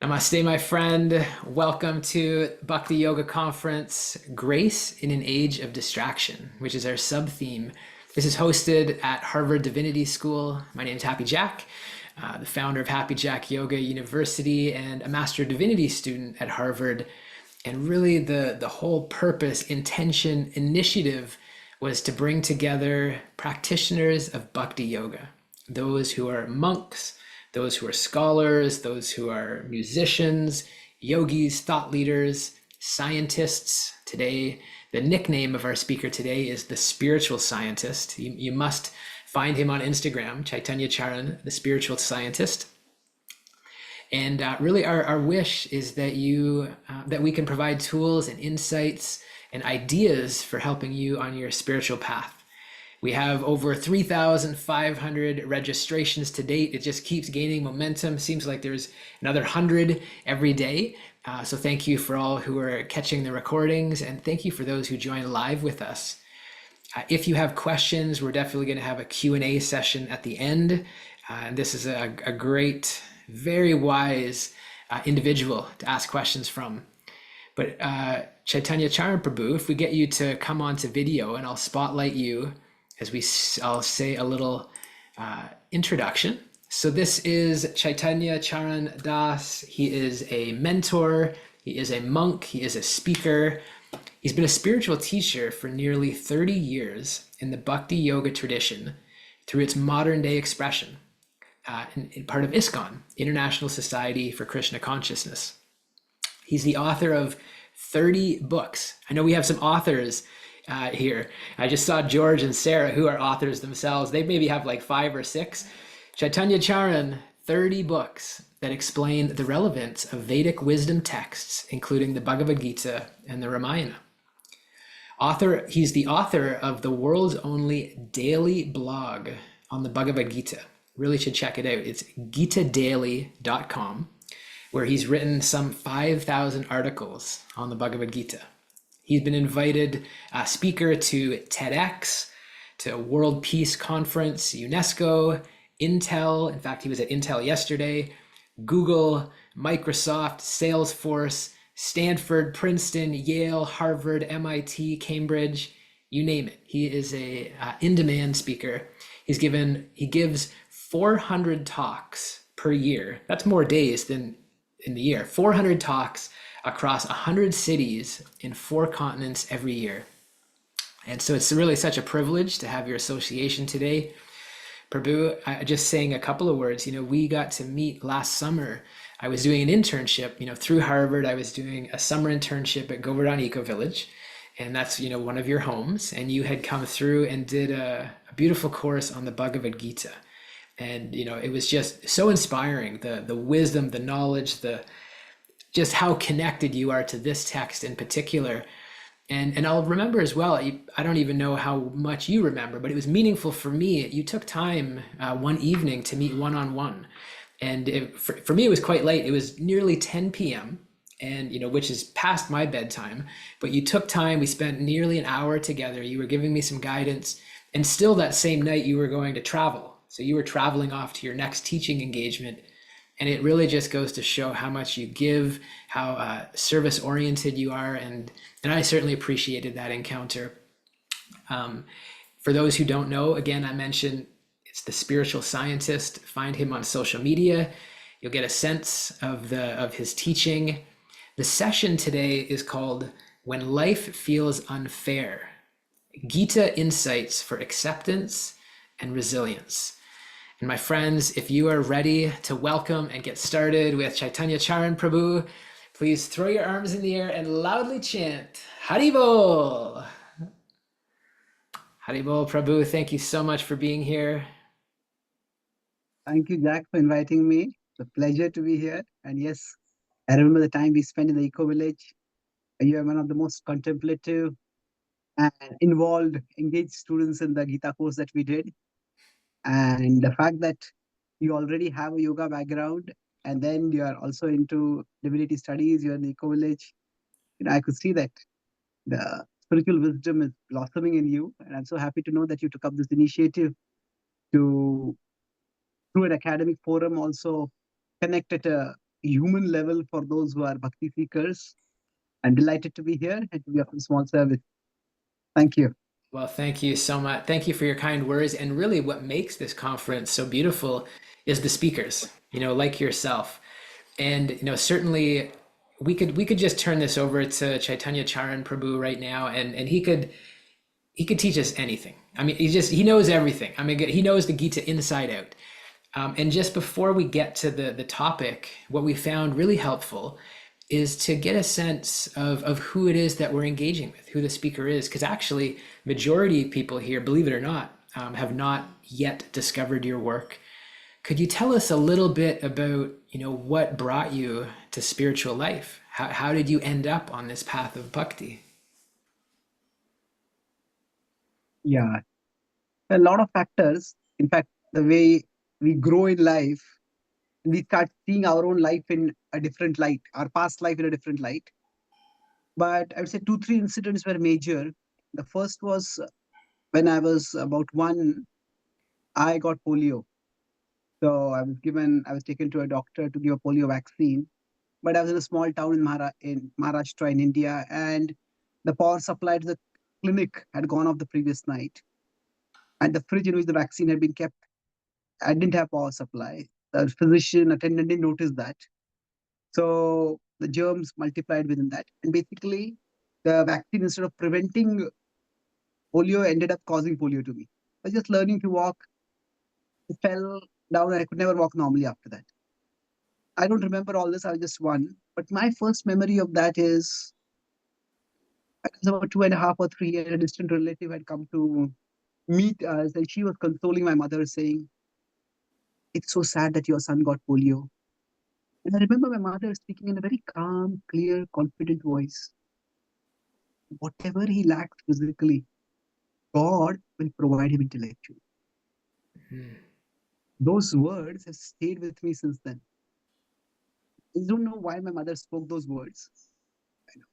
Namaste, my friend. Welcome to Bhakti Yoga Conference, Grace in an Age of Distraction, which is our sub-theme. This is hosted at Harvard Divinity School. My name is Happy Jack, the founder of Happy Jack Yoga University and a Master of Divinity student at Harvard. And really the whole purpose, intention, initiative was to bring together practitioners of Bhakti Yoga, those who are monks, those who are scholars, those who are musicians, yogis, thought leaders, scientists. Today, the nickname of our speaker today is the spiritual scientist. You must find him on Instagram, Chaitanya Charan, the spiritual scientist. And really our wish is that that we can provide tools and insights and ideas for helping you on your spiritual path. We have over 3,500 registrations to date. It just keeps gaining momentum. Seems like there's another 100 every day. So thank you for all who are catching the recordings, and thank you for those who join live with us. If you have questions, we're definitely going to have a Q&A session at the end. And this is a great, very wise individual to ask questions from. But Chaitanya Charan Prabhu, if we get you to come onto video and I'll spotlight you as I'll say a little introduction. So this is Chaitanya Charan Das. He is a mentor, he is a monk, he is a speaker. He's been a spiritual teacher for nearly 30 years in the Bhakti Yoga tradition through its modern day expression, in part of ISKCON, International Society for Krishna Consciousness. He's the author of 30 books. I know we have some authors here. I just saw George and Sarah, who are authors themselves. They maybe have like 5 or 6. Chaitanya Charan, 30 books that explain the relevance of Vedic wisdom texts, including the Bhagavad Gita and the Ramayana. He's the author of the world's only daily blog on the Bhagavad Gita. Really should check it out. It's gitadaily.com, where he's written some 5,000 articles on the Bhagavad Gita. He's been invited speaker to TEDx, to World Peace Conference, UNESCO, Intel. In fact, he was at Intel yesterday, Google, Microsoft, Salesforce, Stanford, Princeton, Yale, Harvard, MIT, Cambridge, you name it. He is a in-demand speaker. He gives 400 talks per year. That's more days than in the year. 400 talks across 100 cities in 4 continents every year. And so it's really such a privilege to have your association today. Prabhu, just saying a couple of words, we got to meet last summer. I was doing an internship, through Harvard. I was doing a summer internship at Govardhan Eco Village, and that's, one of your homes. And you had come through and did a beautiful course on the Bhagavad Gita. And, it was just so inspiring, the wisdom, the knowledge, just how connected you are to this text in particular. And I'll remember as well, I don't even know how much you remember, but it was meaningful for me. You took time one evening to meet one-on-one. And for me, it was quite late. It was nearly 10 p.m. and, which is past my bedtime, but you took time. We spent nearly an hour together. You were giving me some guidance, and still that same night you were going to travel. So you were traveling off to your next teaching engagement. And it really just goes to show how much you give, how service-oriented you are, and I certainly appreciated that encounter. For those who don't know, again, I mentioned it's the spiritual scientist. Find him on social media. You'll get a sense of his teaching. The session today is called "When Life Feels Unfair: Gita Insights for Acceptance and Resilience." And my friends, if you are ready to welcome and get started with Chaitanya Charan Prabhu, please throw your arms in the air and loudly chant, Haribol! Haribol Prabhu, thank you so much for being here. Thank you, Jack, for inviting me. It's a pleasure to be here. And yes, I remember the time we spent in the Eco Village. You are one of the most contemplative and involved, engaged students in the Gita course that we did. And the fact that you already have a yoga background, and then you are also into divinity studies, you're in the Eco Village, I could see that the spiritual wisdom is blossoming in you. And I'm so happy to know that you took up this initiative to, through an academic forum, also connect at a human level for those who are bhakti seekers. I'm delighted to be here and to be of small service. Thank you. Well, thank you so much. Thank you for your kind words. And really, what makes this conference so beautiful is the speakers, like yourself. And certainly we could just turn this over to Chaitanya Charan Prabhu right now, and he could teach us anything. I mean, he knows everything. I mean, he knows the Gita inside out. And just before we get to the topic, what we found really helpful is to get a sense of who it is that we're engaging with, who the speaker is, because actually, majority of people here, believe it or not, have not yet discovered your work. Could you tell us a little bit about, what brought you to spiritual life? How did you end up on this path of bhakti? Yeah, a lot of factors. In fact, the way we grow in life, we start seeing our own life in a different light, our past life in a different light. But I would say two, three incidents were major. The first was when I was about one, I got polio. So I was taken to a doctor to give a polio vaccine. But I was in a small town in Maharashtra in India, and the power supply to the clinic had gone off the previous night, and the fridge in which the vaccine had been kept, I didn't have power supply. The physician attendant didn't notice that, so the germs multiplied within that, and basically, the vaccine instead of preventing polio ended up causing polio to me. I was just learning to walk, I fell down, and I could never walk normally after that. I don't remember all this. I was just one, but my first memory of that is I was about 2.5 or 3 years. A distant relative had come to meet us, and she was consoling my mother, saying, "It's so sad that your son got polio." And I remember my mother speaking in a very calm, clear, confident voice. Whatever he lacks physically, God will provide him intellectually. Hmm. Those words have stayed with me since then. I don't know why my mother spoke those words,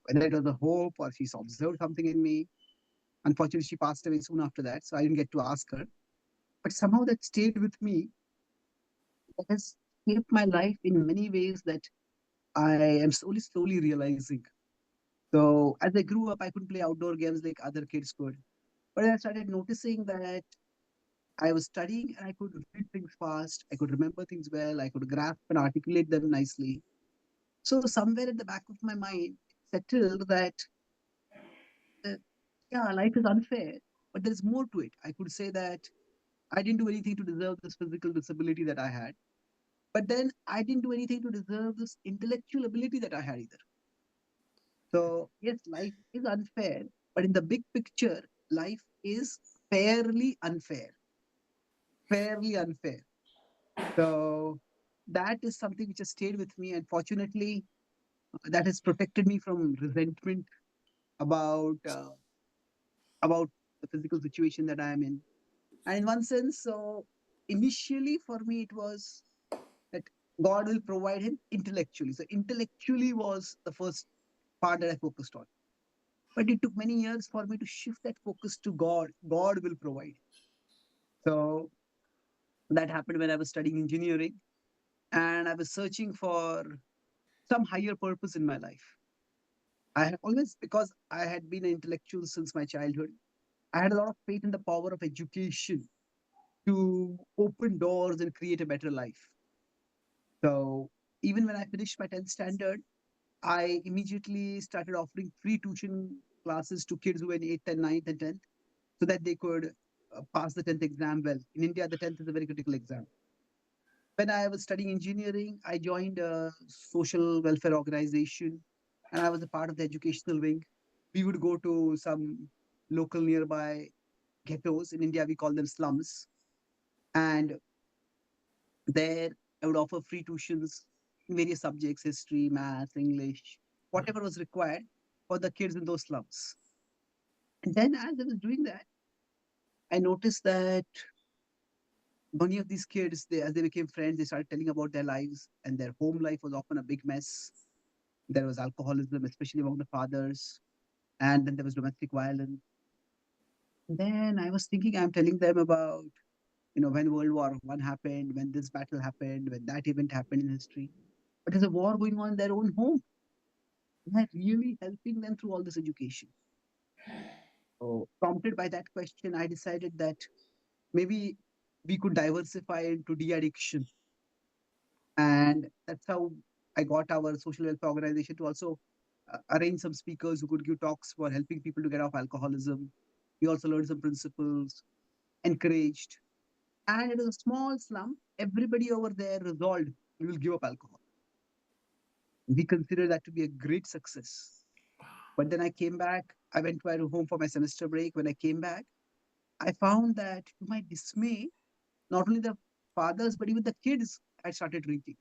whether it was a hope or she's observed something in me. Unfortunately, she passed away soon after that, so I didn't get to ask her. But somehow that stayed with me. That has shaped my life in many ways that I am slowly realizing. So as I grew up, I couldn't play outdoor games like other kids could. But I started noticing that I was studying and I could read things fast. I could remember things well. I could grasp and articulate them nicely. So somewhere at the back of my mind, it settled that uh, yeah, life is unfair, but there's more to it. I could say that I didn't do anything to deserve this physical disability that I had. But then I didn't do anything to deserve this intellectual ability that I had either. So, yes, life is unfair, but in the big picture, life is fairly unfair. Fairly unfair. So, that is something which has stayed with me. And fortunately, that has protected me from resentment about, uh, about the physical situation that I am in. And in one sense, so initially for me, it was that God will provide him intellectually. So, intellectually was the first part that I focused on. But it took many years for me to shift that focus to God. God will provide. So that happened when I was studying engineering and I was searching for some higher purpose in my life. I had always, because I had been an intellectual since my childhood, I had a lot of faith in the power of education to open doors and create a better life. So even when I finished my 10th standard, I immediately started offering free tuition classes to kids who were in 8th and 9th and 10th so that they could pass the 10th exam well. In India, the 10th is a very critical exam. When I was studying engineering, I joined a social welfare organization and I was a part of the educational wing. We would go to some local nearby ghettos. In India, we call them slums. And there, I would offer free tuitions in various subjects history, math, English, whatever was required for the kids in those slums. And then, as I was doing that, I noticed that many of these kids, as they became friends, they started telling about their lives, and their home life was often a big mess. There was alcoholism, especially among the fathers, and then there was domestic violence. Then I was thinking, I'm telling them about, when World War One happened, when this battle happened, when that event happened in history. but there's a war going on in their own home. Am I really helping them through all this education? So, prompted by that question, I decided that maybe we could diversify into de-addiction. And that's how I got our social welfare organization to also arrange some speakers who could give talks for helping people to get off alcoholism. We also learned some principles, encouraged. And it was a small slum. Everybody over there resolved we will give up alcohol. We consider that to be a great success. But then I came back. I went to home for my semester break. When I came back, I found that, to my dismay, not only the fathers, but even the kids had started drinking.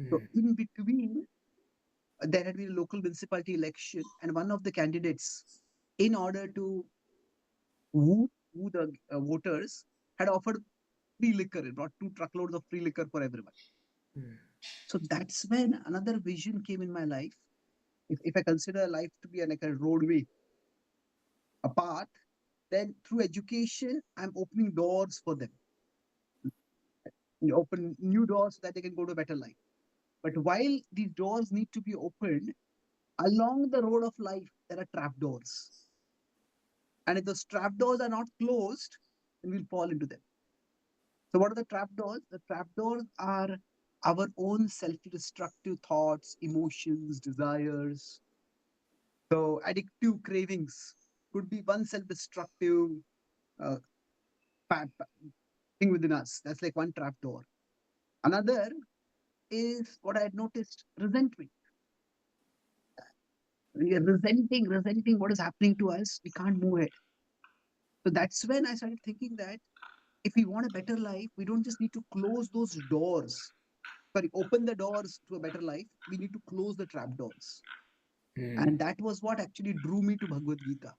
So, in between, there had been a local municipality election, and one of the candidates, in order to woo the voters, had offered free liquor. It brought 2 truckloads of free liquor for everyone. So that's when another vision came in my life. If I consider life to be like a roadway, a path, then through education, I'm opening doors for them. You open new doors so that they can go to a better life. But while these doors need to be opened, along the road of life, there are trapdoors. And if those trapdoors are not closed, then we'll fall into them. So, what are the trapdoors? The trapdoors are our own self destructive thoughts, emotions, desires. So, addictive cravings could be one self destructive uh, thing within us. That's like one trapdoor. Another is what I had noticed, resentment. We are resenting what is happening to us. We can't move it. So that's when I started thinking that if we want a better life, we don't just need to close those doors. Sorry, open the doors to a better life. We need to close the trap doors. And that was what actually drew me to Bhagavad Gita.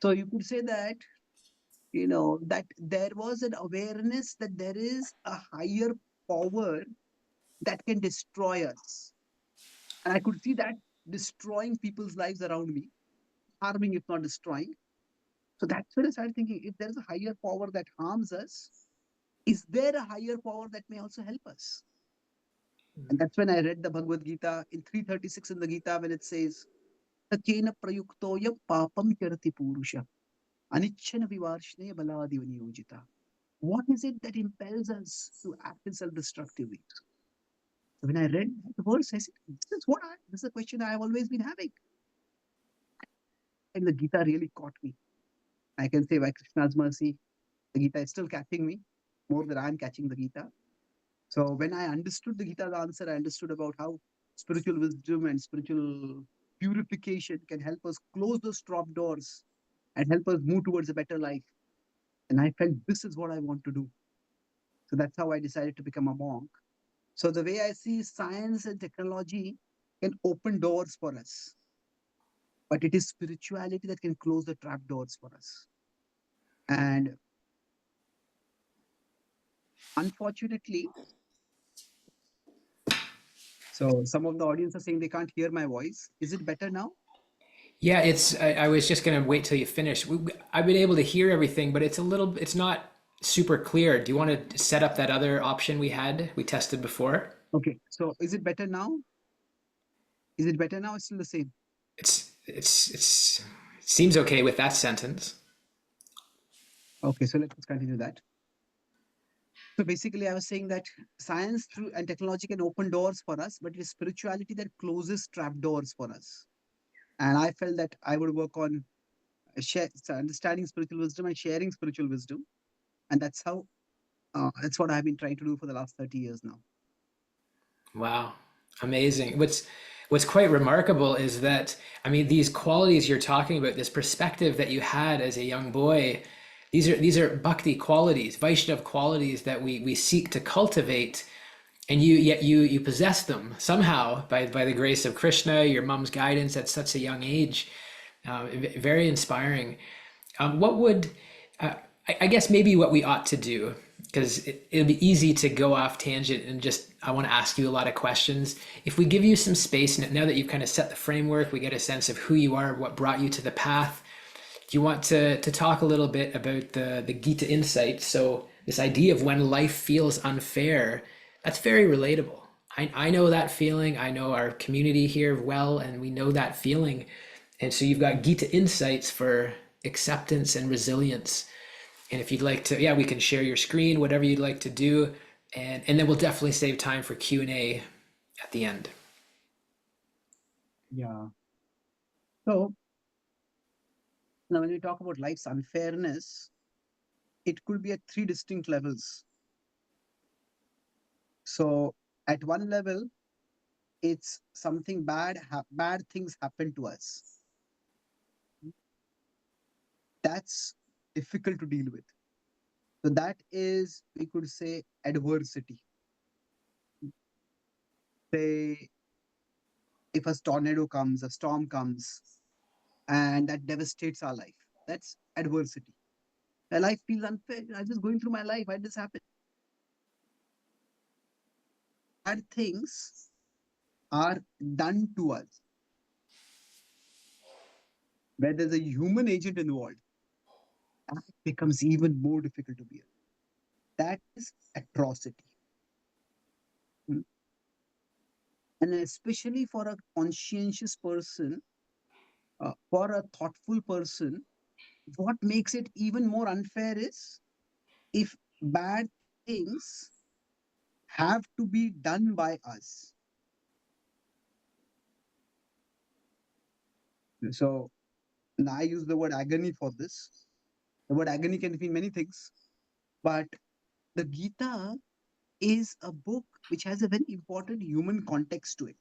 So you could say that, that there was an awareness that there is a higher power that can destroy us. And I could see that destroying people's lives around me, harming, if not destroying. So that's when I started thinking, if there is a higher power that harms us, is there a higher power that may also help us? And that's when I read the Bhagavad Gita in 336 in the Gita, when it says, Takena prayuktoya papam charati purusha, anichana vivarshne baladi vaniyojita. What is it that impels us to act in self-destructive ways? So when I read the verse, I said, this is a question I have always been having. And the Gita really caught me. I can say by Krishna's mercy, the Gita is still catching me more than I'm catching the Gita. So when I understood the Gita's answer, I understood about how spiritual wisdom and spiritual purification can help us close those trap doors and help us move towards a better life. And I felt this is what I want to do. So that's how I decided to become a monk. So the way I see science and technology can open doors for us, but it is spirituality that can close the trap doors for us. And unfortunately, so some of the audience are saying they can't hear my voice. Is it better now? Yeah, I was just going to wait till you finish. I've been able to hear everything, but it's not super clear. Do you want to set up that other option we tested before? Okay. So is it better now? Is it better now? It's still the same. It seems okay with that sentence. Okay. So let's continue that. So basically, I was saying that science through and technology can open doors for us, but it is spirituality that closes trap doors for us. And I felt that I would work on understanding spiritual wisdom and sharing spiritual wisdom. And that's what I've been trying to do for the last 30 years now. Wow. Amazing. What's quite remarkable is that, I mean, these qualities you're talking about, this perspective that you had as a young boy, these are bhakti qualities, Vaishnav qualities that we seek to cultivate, and you possess them somehow by the grace of Krishna, your mom's guidance at such a young age. Very inspiring. What would I guess maybe what we ought to do, because it'll be easy to go off tangent and just I want to ask you a lot of questions. If we give you some space now that you've kind of set the framework, we get a sense of who you are, what brought you to the path. Do you want to talk a little bit about the Gita insight? So this idea of when life feels unfair, that's very relatable. I know that feeling. I know our community here well, and we know that feeling. And so you've got Gita insights for acceptance and resilience. And if you'd like to, yeah, we can share your screen, whatever you'd like to do, and then we'll definitely save time for Q&A at the end. Yeah. So now, when we talk about life's unfairness, it could be at three distinct levels. So, at one level, it's something bad things happen to us. That's difficult to deal with. So, that is, we could say, adversity. Say, if a tornado comes, a storm comes, and that devastates our life, that's adversity. My life feels unfair. I'm just going through my life. Why did this happen? Bad things are done to us where there's a human agent involved. That becomes even more difficult to bear. That is atrocity. Mm. And especially for a conscientious person, for a thoughtful person, what makes it even more unfair is if bad things have to be done by us. So now I use the word agony for this. The word agony can mean many things, but the Gita is a book which has a very important human context to it.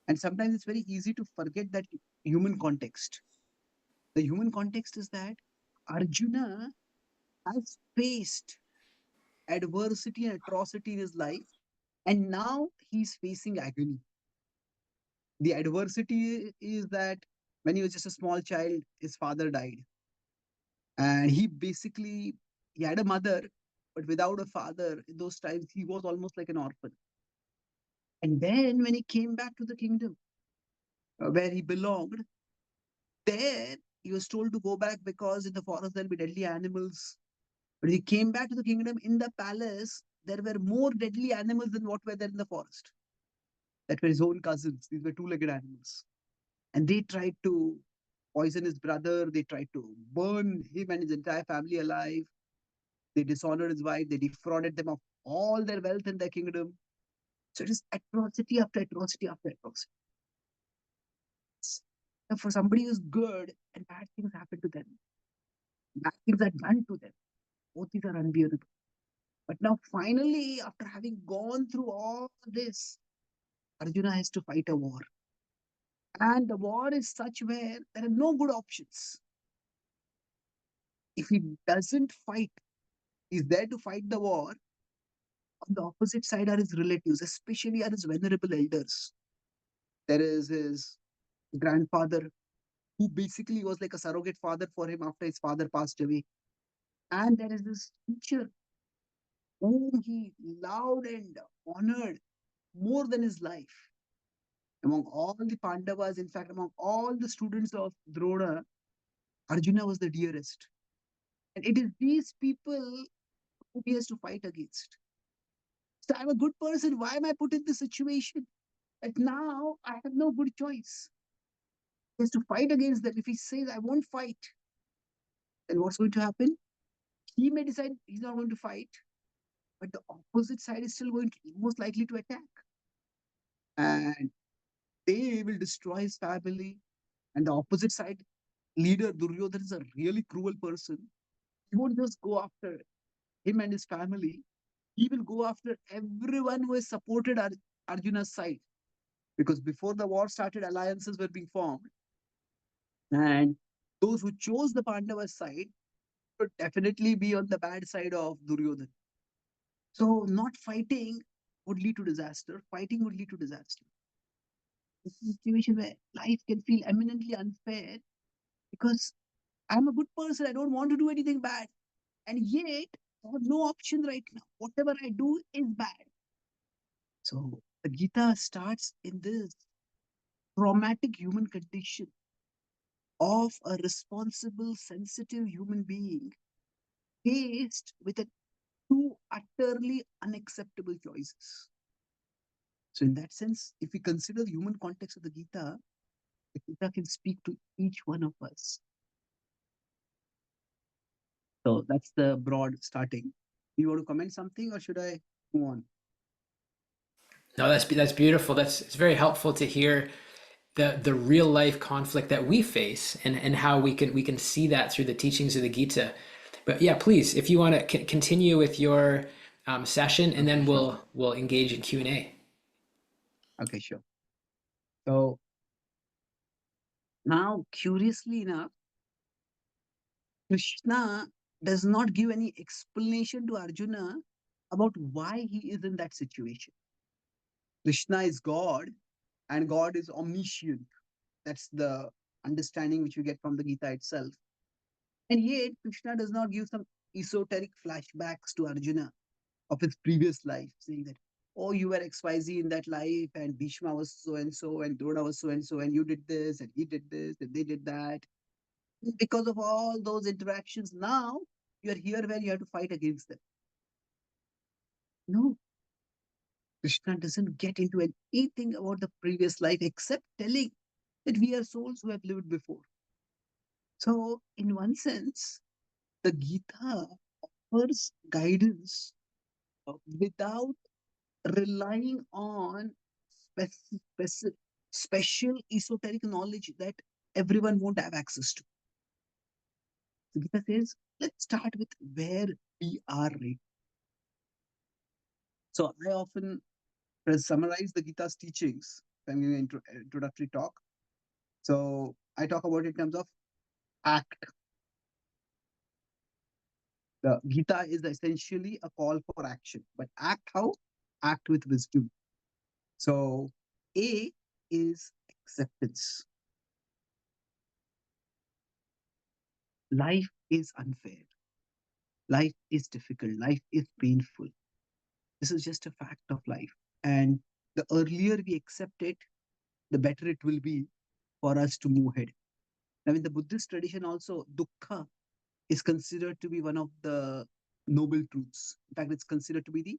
And sometimes it's very easy to forget that human context. The human context is that Arjuna has faced adversity and atrocity in his life, and now he's facing agony. The adversity is that when he was just a small child, his father died. And he had a mother, but without a father, in those times, he was almost like an orphan. And then when he came back to the kingdom where he belonged, there he was told to go back because in the forest there'll be deadly animals. But he came back to the kingdom in the palace, there were more deadly animals than what were there in the forest. That were his own cousins. These were two-legged animals. And they tried to poison his brother. They tried to burn him and his entire family alive. They dishonored his wife. They defrauded them of all their wealth in their kingdom. So it is atrocity after atrocity after atrocity. Now, for somebody who's good and bad things happen to them, bad things are done to them, both these are unbearable. But now, finally, after having gone through all this, Arjuna has to fight a war. And the war is such where there are no good options. If he doesn't fight, he's there to fight the war. On the opposite side are his relatives, especially are his venerable elders. There is his grandfather, who basically was like a surrogate father for him after his father passed away. And there is this teacher whom he loved and honored more than his life. Among all the Pandavas, in fact, among all the students of Drona, Arjuna was the dearest. And it is these people who he has to fight against. So I'm a good person. Why am I put in this situation? That now I have no good choice. He has to fight against them. If he says, I won't fight, then what's going to happen? He may decide he's not going to fight, but the opposite side is still going to most likely to attack. And they will destroy his family. And the opposite side leader, Duryodhana, is a really cruel person. He won't just go after him and his family. He will go after everyone who has supported Arjuna's side. Because before the war started, alliances were being formed. And those who chose the Pandavas side would definitely be on the bad side of Duryodhana. So not fighting would lead to disaster. Fighting would lead to disaster. This is a situation where life can feel eminently unfair because I'm a good person. I don't want to do anything bad. And yet, I have no option right now. Whatever I do is bad. So the Gita starts in this traumatic human condition of a responsible, sensitive human being faced with two utterly unacceptable choices. So, in that sense, if we consider the human context of the Gita can speak to each one of us. So, that's the broad starting. You want to comment something, or should I move on? No, that's beautiful. It's very helpful to hear the real life conflict that we face, and how we can see that through the teachings of the Gita. But yeah, please, if you want to continue with your session, and Okay, then sure. we'll engage in Q&A. Okay, sure. So, now, curiously enough, Krishna does not give any explanation to Arjuna about why he is in that situation. Krishna is God, and God is omniscient. That's the understanding which we get from the Gita itself. And yet, Krishna does not give some esoteric flashbacks to Arjuna of his previous life, saying that, oh, you were XYZ in that life, and Bhishma was so, and Drona was so, and you did this, and he did this, and they did that. Because of all those interactions, now you are here where you have to fight against them. No, Krishna doesn't get into anything about the previous life except telling that we are souls who have lived before. So, in one sense, the Gita offers guidance without relying on special esoteric knowledge that everyone won't have access to. The Gita says, let's start with where we are right. So I often summarize the Gita's teachings when I'm giving an introductory talk. So I talk about it in terms of act. The Gita is essentially a call for action, but act how? Act with wisdom. So A is acceptance. Life is unfair. Life is difficult. Life is painful. This is just a fact of life. And the earlier we accept it, the better it will be for us to move ahead. Now, in the Buddhist tradition, also, dukkha is considered to be one of the noble truths. In fact, it's considered to be the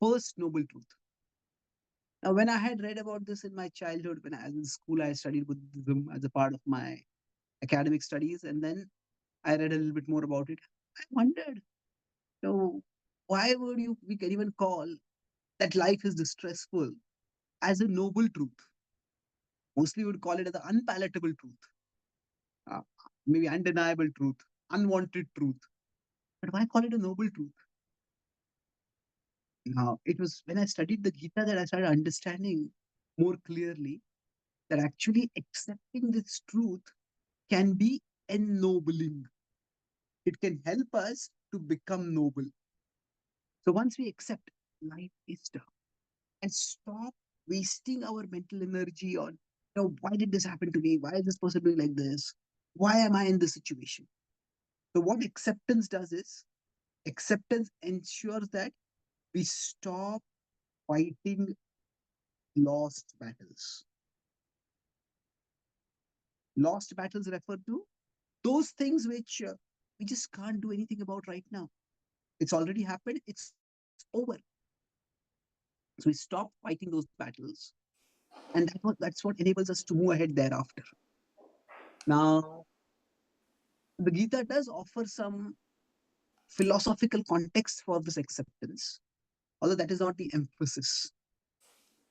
first noble truth. Now, when I had read about this in my childhood, when I was in school, I studied Buddhism as a part of my academic studies, and then I read a little bit more about it. I wondered, so why would we can even call that life is distressful as a noble truth? Mostly we would call it as the unpalatable truth, uh, maybe undeniable truth, unwanted truth. But why call it a noble truth? Now, it was when I studied the Gita that I started understanding more clearly that actually accepting this truth can be ennobling. It can help us to become noble. So once we accept life is tough and stop wasting our mental energy on, why did this happen to me? Why is this person doing like this? Why am I in this situation? So what acceptance does is acceptance ensures that we stop fighting lost battles. Lost battles refer to those things which we just can't do anything about right now. It's already happened, it's over. So we stop fighting those battles, and that's what enables us to move ahead thereafter. Now, the Gita does offer some philosophical context for this acceptance, although that is not the emphasis.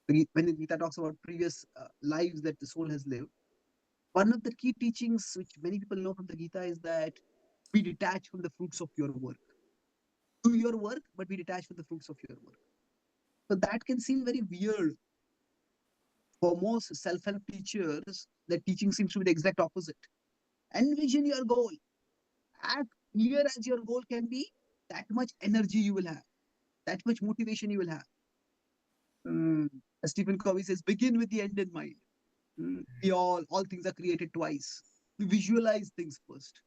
When the Gita talks about previous lives that the soul has lived, one of the key teachings which many people know from the Gita is that be detached from the fruits of your work. Do your work, but be detached from the fruits of your work. So that can seem very weird for most self-help teachers. The teaching seems to be the exact opposite. Envision your goal. As clear as your goal can be, that much energy you will have, that much motivation you will have. Mm. As Stephen Covey says, begin with the end in mind. We all things are created twice. We visualize things first.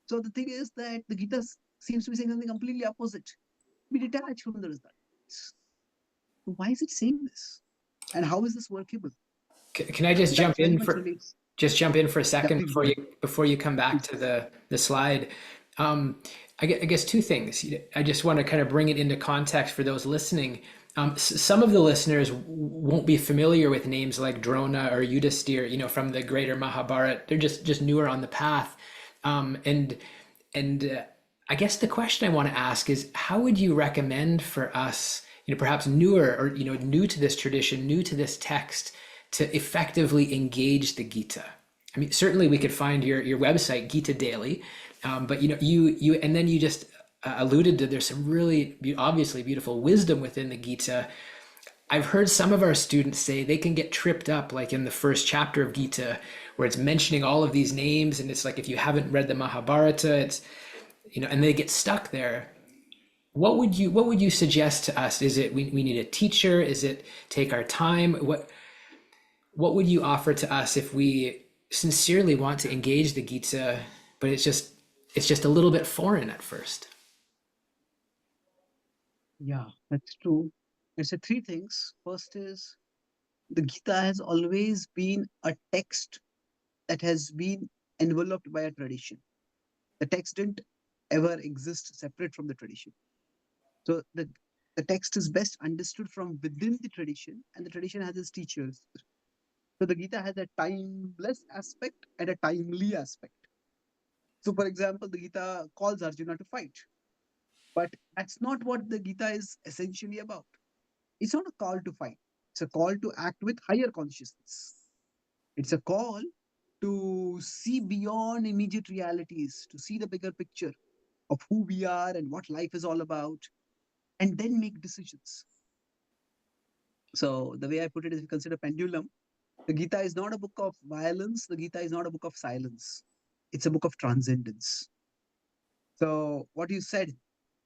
So the thing is that the Gita seems to be saying something completely opposite. Be detached from the results. So why is it saying this? And how is this workable? Can I just That jump very in much for relates. a Yeah, second please go ahead. before you come back Please. to the slide? I guess two things. I just want to kind of bring it into context for those listening. Some of the listeners won't be familiar with names like Drona or Yudhisthira, from the greater Mahabharata. They're just newer on the path. And I guess the question I want to ask is, how would you recommend for us, perhaps newer or new to this tradition, new to this text, to effectively engage the Gita? I mean, certainly we could find your website, Gita Daily, but you and then you just alluded to there's some really obviously beautiful wisdom within the Gita. I've heard some of our students say they can get tripped up, like in the first chapter of Gita, where it's mentioning all of these names, and it's like if you haven't read the Mahabharata, it's and they get stuck there. What would you suggest to us? Is it we need a teacher? Is it take our time? What would you offer to us if we sincerely want to engage the Gita, but it's just a little bit foreign at first? Yeah, that's true. It's a three things. First is the Gita has always been a text that has been enveloped by a tradition. The text didn't ever exist separate from the tradition. So the text is best understood from within the tradition, and the tradition has its teachers. So the Gita has a timeless aspect and a timely aspect. So, for example, the Gita calls Arjuna to fight, but that's not what the Gita is essentially about. It's not a call to fight, it's a call to act with higher consciousness. It's a call to see beyond immediate realities, to see the bigger picture of who we are and what life is all about, and then make decisions. So, the way I put it is, if you consider pendulum, the Gita is not a book of violence, the Gita is not a book of silence. It's a book of transcendence. So, what you said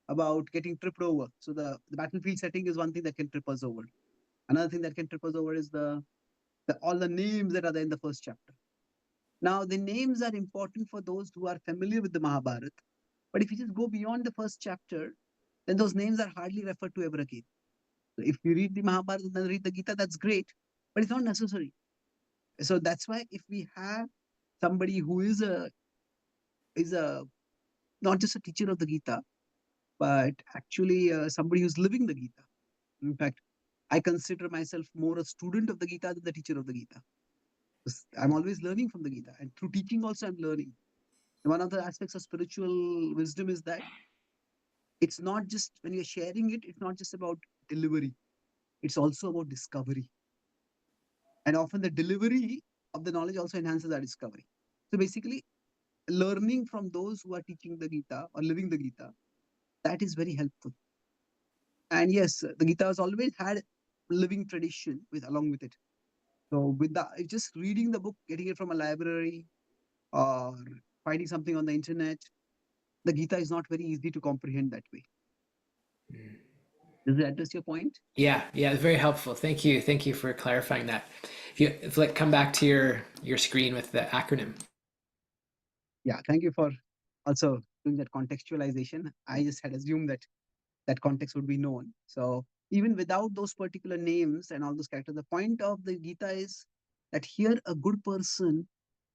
about getting tripped over. So, the battlefield setting is one thing that can trip us over. Another thing that can trip us over is the all the names that are there in the first chapter. Now, the names are important for those who are familiar with the Mahabharata. But if you just go beyond the first chapter, then those names are hardly referred to ever again. So if you read the Mahabharata and then read the Gita, that's great, but it's not necessary. So that's why if we have somebody who is a not just a teacher of the Gita, but actually somebody who's living the Gita. In fact, I consider myself more a student of the Gita than the teacher of the Gita. I'm always learning from the Gita, and through teaching also I'm learning. And one of the aspects of spiritual wisdom is that it's not just when you're sharing it, it's not just about delivery, it's also about discovery. And often the delivery of the knowledge also enhances our discovery. So basically, learning from those who are teaching the Gita or living the Gita, that is very helpful. And yes, the Gita has always had living tradition with along with it. So with the just reading the book, getting it from a library or finding something on the internet, the Gita is not very easy to comprehend that way. Does it address your point? Yeah, yeah, very helpful. Thank you for clarifying that. If like come back to your screen with the acronym. Yeah, thank you for also doing that contextualization. I just had assumed that that context would be known. So even without those particular names and all those characters, the point of the Gita is that here a good person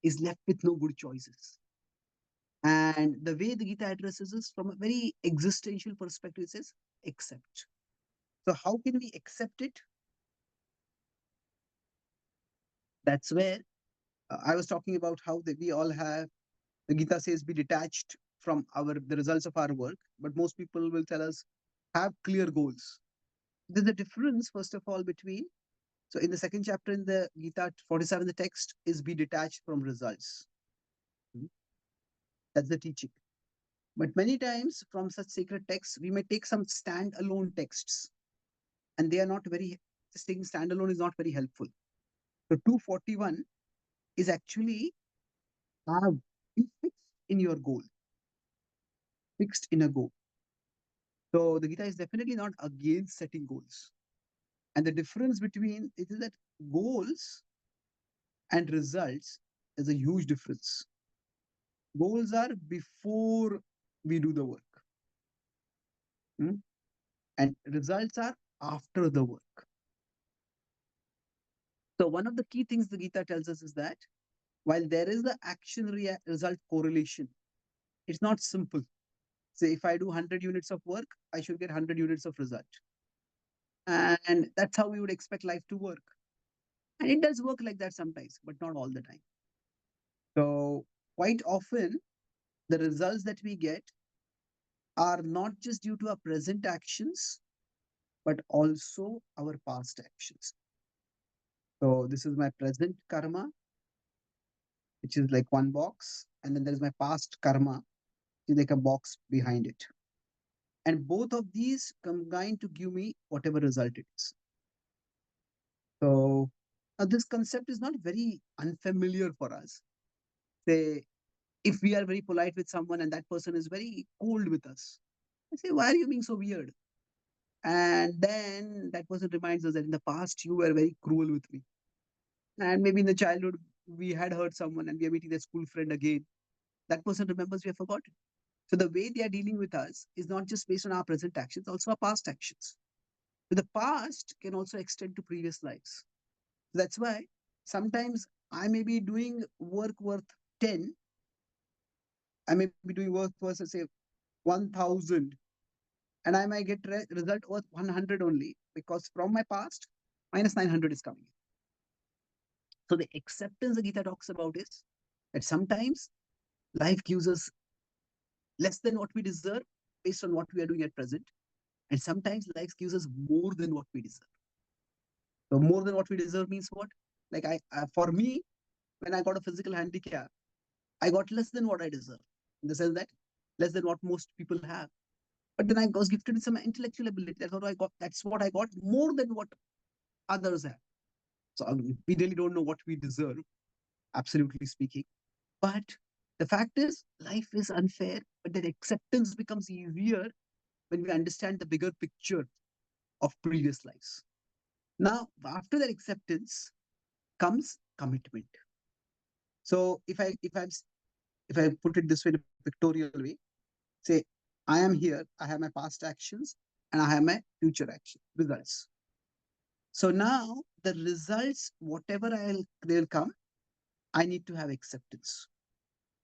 is left with no good choices. And the way the Gita addresses is from a very existential perspective, it says accept. So how can we accept it? That's where I was talking about how we all have the Gita says be detached from the results of our work, but most people will tell us have clear goals. There's a difference, first of all, between so in the second chapter in the Gita 47, the text is be detached from results. Mhm. That's the teaching. But many times from such sacred texts, we may take some standalone texts, and they are not very. Just taking standalone is not very helpful. So 241 is actually have be fixed in your goal, fixed in a goal. So the Gita is definitely not against setting goals. And the difference between it is that goals and results is a huge difference. Goals are before we do the work, hmm? And results are after the work. So one of the key things the Gita tells us is that while there is the action result correlation, it's not simple. Say if I do 100 units of work, I should get 100 units of result. And that's how we would expect life to work. And it does work like that sometimes, but not all the time. So, quite often, the results that we get are not just due to our present actions, but also our past actions. So, this is my present karma, which is like one box, and then there's my past karma, which is like a box behind it. And both of these combine to give me whatever result it is. So, now this concept is not very unfamiliar for us. Say, if we are very polite with someone and that person is very cold with us, I say, why are you being so weird? And then that person reminds us that in the past you were very cruel with me. And maybe in the childhood we had hurt someone and we are meeting their school friend again. That person remembers we have forgotten. So the way they are dealing with us is not just based on our present actions, also our past actions. So the past can also extend to previous lives. That's why sometimes I may be doing work worth 10, I may be doing work worth, let's say, 1,000, and I might get result worth 100 only because from my past, minus 900 is coming. So the acceptance the Gita talks about is that sometimes life gives us less than what we deserve based on what we are doing at present. And sometimes life gives us more than what we deserve. So more than what we deserve means what? Like for me, when I got a physical handicap, I got less than what I deserve. In the sense that less than what most people have. But then I was gifted with some intellectual ability. That's what I got. That's what I got more than what others have. So we really don't know what we deserve, absolutely speaking. But the fact is, life is unfair, but that acceptance becomes easier when we understand the bigger picture of previous lives. Now, after that acceptance comes commitment. So if I put it this way in a pictorial way, say I am here, I have my past actions, and I have my future action results. So now the results, whatever they'll come, I need to have acceptance.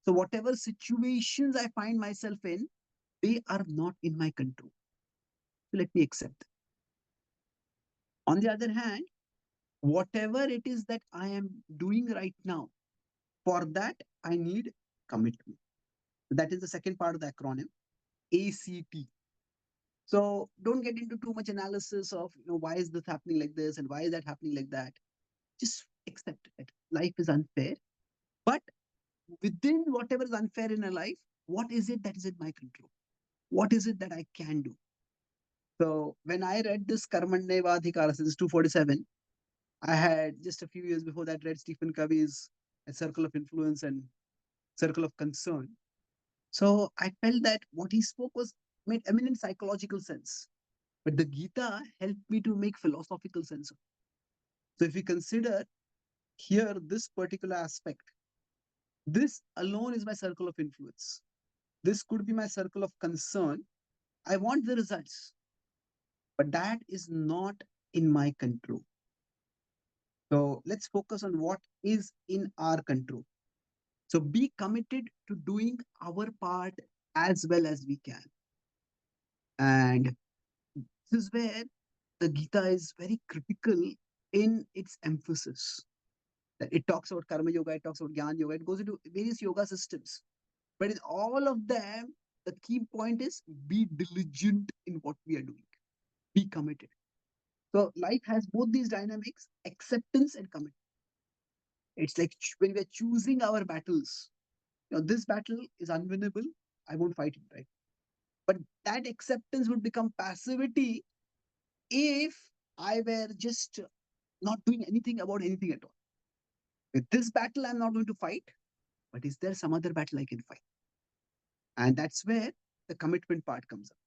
So whatever situations I find myself in, they are not in my control. So let me accept them. On the other hand, whatever it is that I am doing right now, for that I need commitment. That is the second part of the acronym, ACT. So don't get into too much analysis of why is this happening like this and why is that happening like that. Just accept it. Life is unfair, but within whatever is unfair in a life, what is it that is in my control? What is it that I can do? So when I read this Karmanyevadhikara, this is 247, I had just a few years before that read Stephen Covey's A Circle of Influence and Circle of Concern. So I felt that what he spoke was made eminent psychological sense. But the Gita helped me to make philosophical sense of it. So if we consider here this particular aspect, this alone is my circle of influence. This could be my circle of concern. I want the results, but that is not in my control. So let's focus on what is in our control. So be committed to doing our part as well as we can. And this is where the Gita is very critical in its emphasis. That it talks about karma yoga, it talks about jnana yoga, it goes into various yoga systems. But in all of them, the key point is be diligent in what we are doing, be committed. So life has both these dynamics, acceptance and commitment. It's like when we are choosing our battles. This battle is unwinnable. I won't fight it, right? But that acceptance would become passivity if I were just not doing anything about anything at all. With this battle, I'm not going to fight, but is there some other battle I can fight? And that's where the commitment part comes up.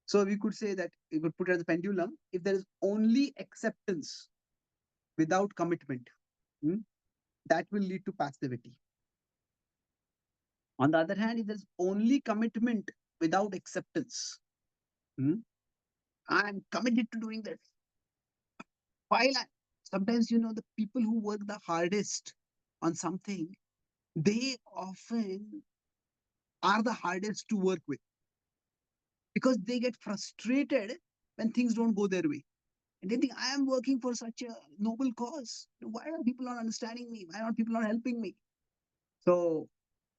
So we could say that we could put it as a pendulum. If there is only acceptance without commitment, hmm, that will lead to passivity. On the other hand, if there's only commitment without acceptance, hmm, I'm committed to doing that. While sometimes, the people who work the hardest on something, they often are the hardest to work with because they get frustrated when things don't go their way. And they think I am working for such a noble cause. Why are people not understanding me? Why are people not helping me? So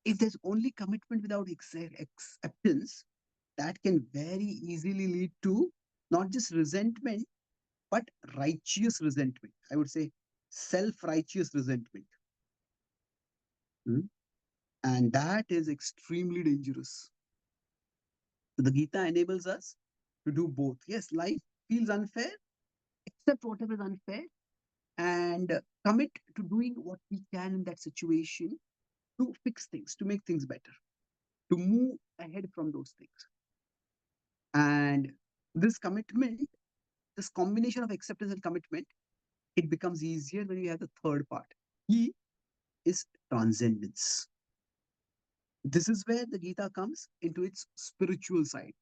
if there's only commitment without acceptance, that can very easily lead to not just resentment, but righteous resentment. I would say self righteous resentment. Hmm? And that is extremely dangerous. So the Gita enables us to do both. Yes, life feels unfair, accept whatever is unfair, and commit to doing what we can in that situation to fix things, to make things better, to move ahead from those things. And this commitment, this combination of acceptance and commitment, it becomes easier when you have the third part. He is transcendence. This is where the Gita comes into its spiritual side.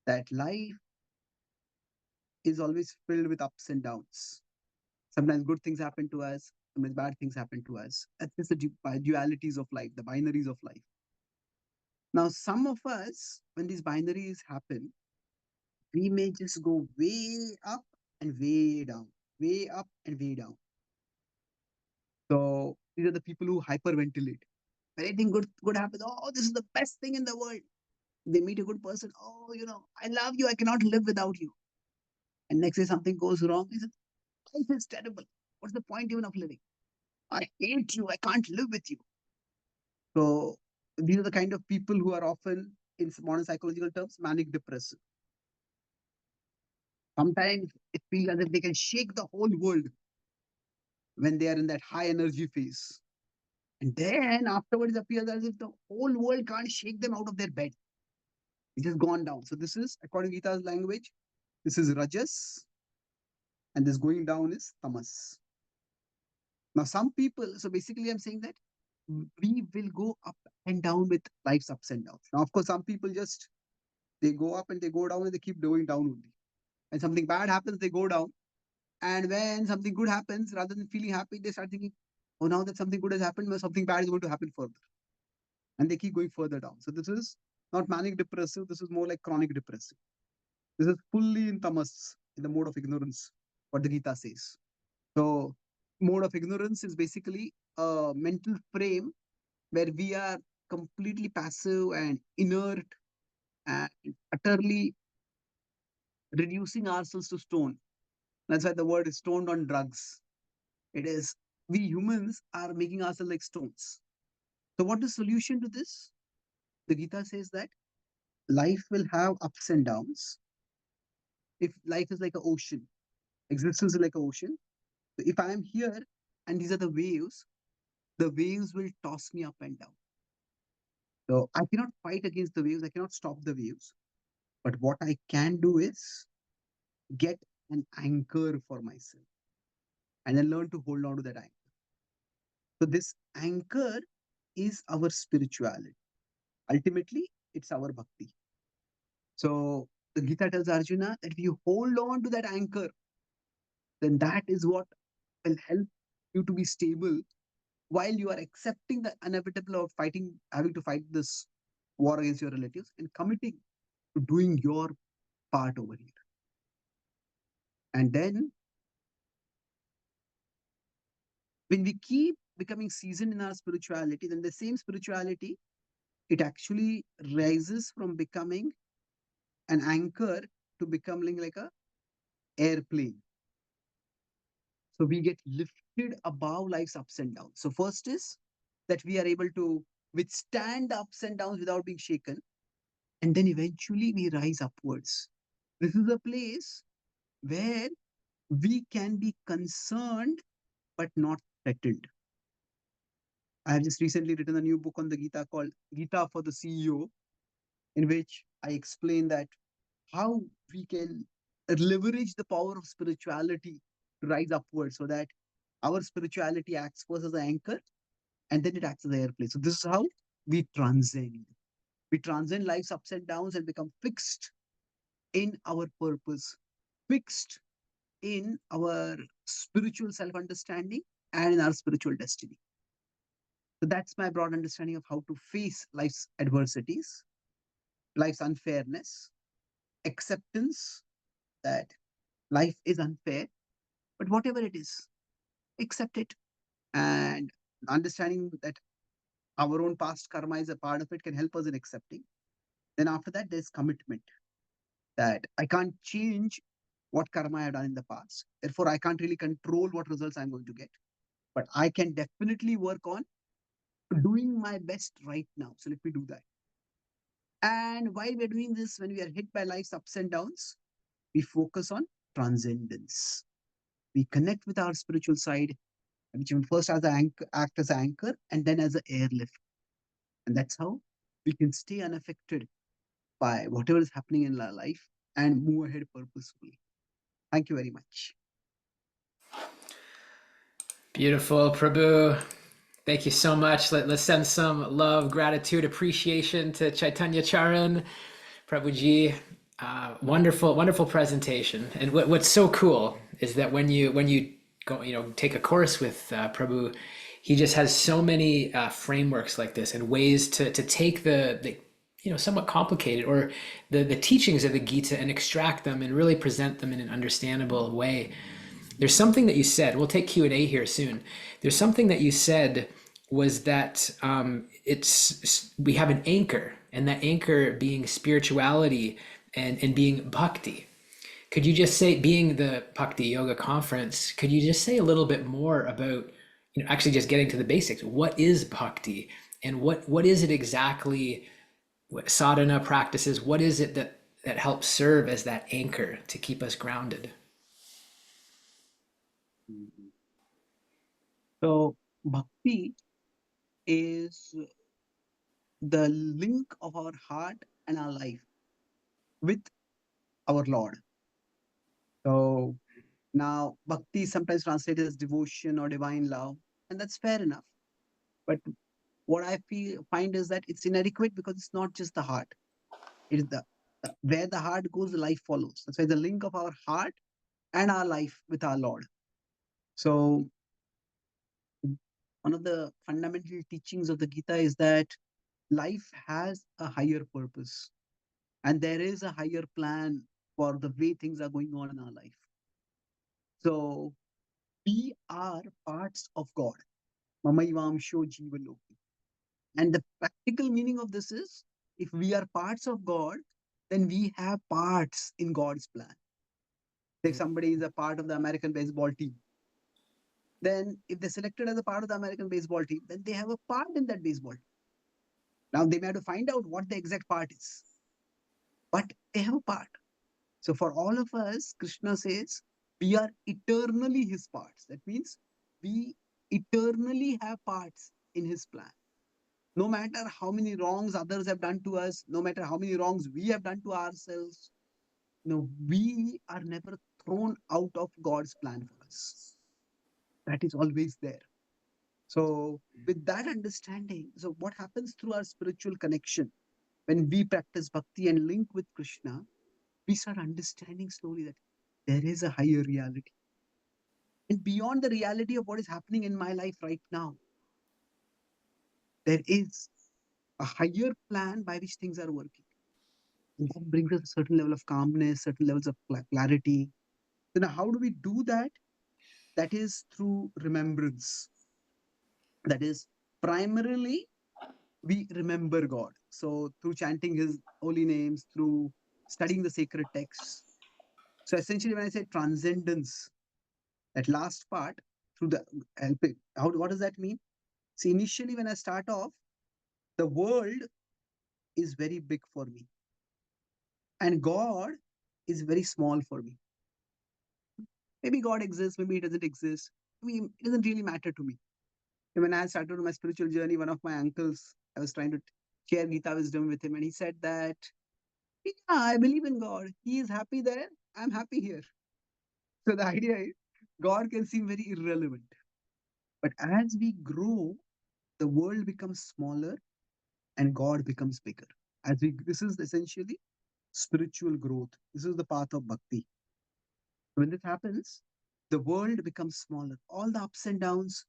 That life is always filled with ups and downs. Sometimes good things happen to us, sometimes bad things happen to us. That's just the dualities of life, the binaries of life. Now, some of us, when these binaries happen, we may just go way up and way down, way up and way down. So these are the people who hyperventilate. When anything good happens, oh, this is the best thing in the world. They meet a good person, oh, I love you, I cannot live without you. And next day something goes wrong. He says, life is terrible. What's the point even of living? I hate you, I can't live with you. So these are the kind of people who are often, in modern psychological terms, manic depressive. Sometimes it feels as if they can shake the whole world when they are in that high energy phase. And then afterwards it appears as if the whole world can't shake them out of their bed. It has gone down. So this is, according to Gita's language, this is Rajas, and this going down is Tamas. Now, some people, so basically I'm saying that we will go up and down with life's ups and downs. Now, of course, some people just, they go up and they go down and they keep going down only. When something bad happens, they go down. And when something good happens, rather than feeling happy, they start thinking, oh, now that something good has happened, well, something bad is going to happen further. And they keep going further down. So this is not manic depressive, this is more like chronic depressive. This is fully in tamas, in the mode of ignorance, what the Gita says. So, mode of ignorance is basically a mental frame where we are completely passive and inert and utterly reducing ourselves to stone. That's why the word is stoned on drugs. It is, we humans are making ourselves like stones. So, what is the solution to this? The Gita says that life will have ups and downs. If life is like an ocean, existence is like an ocean. So if I am here and these are the waves will toss me up and down. So I cannot fight against the waves, I cannot stop the waves. But what I can do is get an anchor for myself and then learn to hold on to that anchor. So this anchor is our spirituality. Ultimately, it's our bhakti. So the Gita tells Arjuna that if you hold on to that anchor, then that is what will help you to be stable while you are accepting the inevitable of fighting, having to fight this war against your relatives and committing to doing your part over here. And then when we keep becoming seasoned in our spirituality, then the same spirituality, it actually rises from becoming an anchor to becoming like a airplane. So we get lifted above life's ups and downs. So first is that we are able to withstand the ups and downs without being shaken. And then eventually we rise upwards. This is a place where we can be concerned but not threatened. I have just recently written a new book on the Gita called Gita for the CEO, in which I explain that how we can leverage the power of spirituality to rise upwards so that our spirituality acts first as an anchor and then it acts as an airplane. So this is how we transcend. We transcend life's ups and downs and become fixed in our purpose, fixed in our spiritual self understanding and in our spiritual destiny. So that's my broad understanding of how to face life's adversities, life's unfairness, acceptance that Life is unfair, but whatever it is, accept it. And understanding that our own past karma is a part of it can help us in accepting. Then after that, there's commitment that I can't change what karma I have done in the past. Therefore, I can't really control what results I'm going to get. But I can definitely work on doing my best right now. So let me do that. And while we're doing this, when we are hit by life's ups and downs, we focus on transcendence. We connect with our spiritual side, which will first as an anchor, act as an anchor and then as an airlift. And that's how we can stay unaffected by whatever is happening in our life and move ahead purposefully. Thank you very much. Beautiful, Prabhu. Thank you so much. Let's send some love, gratitude, appreciation to Chaitanya Charan, Prabhuji. Wonderful, wonderful presentation. And what's so cool is that when you go, take a course with Prabhu, he just has so many frameworks like this and ways to take the somewhat complicated or the teachings of the Gita and extract them and really present them in an understandable way. There's something that you said. We'll take Q&A here soon. There's something that you said was that we have an anchor, and that anchor being spirituality and being bhakti. Could you just say, being the Bhakti Yoga conference, could you just say a little bit more about, actually just getting to the basics? What is bhakti, and what is it exactly? What sadhana practices? What is it that helps serve as that anchor to keep us grounded? Mhm. So, bhakti is the link of our heart and our life with our Lord. So, now bhakti is sometimes translated as devotion or divine love, and that's fair enough. But what I find is that it's inadequate because it's not just the heart. It is where the heart goes, the life follows. That's why the link of our heart and our life with our Lord. So one of the fundamental teachings of the Gita is that life has a higher purpose and there is a higher plan for the way things are going on in our life. So we are parts of God. Mamaivamsho Jiva Loki. And the practical meaning of this is if we are parts of God, then we have parts in God's plan. If somebody is a part of the American baseball team, then if they're selected as a part of the American baseball team, then they have a part in that baseball team. Now they may have to find out what the exact part is, but they have a part. So for all of us, Krishna says we are eternally his parts. That means we eternally have parts in his plan. No matter how many wrongs others have done to us, no matter how many wrongs we have done to ourselves, we are never thrown out of God's plan for us. That is always there. So, with that understanding, so what happens through our spiritual connection when we practice bhakti and link with Krishna, we start understanding slowly that there is a higher reality. And beyond the reality of what is happening in my life right now, there is a higher plan by which things are working. And that brings us a certain level of calmness, certain levels of clarity. So, now how do we do that? That is through remembrance. That is primarily we remember God. So through chanting his holy names, through studying the sacred texts. So essentially, when I say transcendence, that last part, through the helping, what does that mean? See, initially when I start off, the world is very big for me, and God is very small for me. Maybe God exists, maybe he doesn't exist. It doesn't really matter to me. When I started my spiritual journey, one of my uncles, I was trying to share Gita wisdom with him, and he said that, yeah, I believe in God. He is happy there. I'm happy here. So the idea is God can seem very irrelevant. But as we grow, the world becomes smaller and God becomes bigger. This is essentially spiritual growth. This is the path of bhakti. When this happens, the world becomes smaller. All the ups and downs,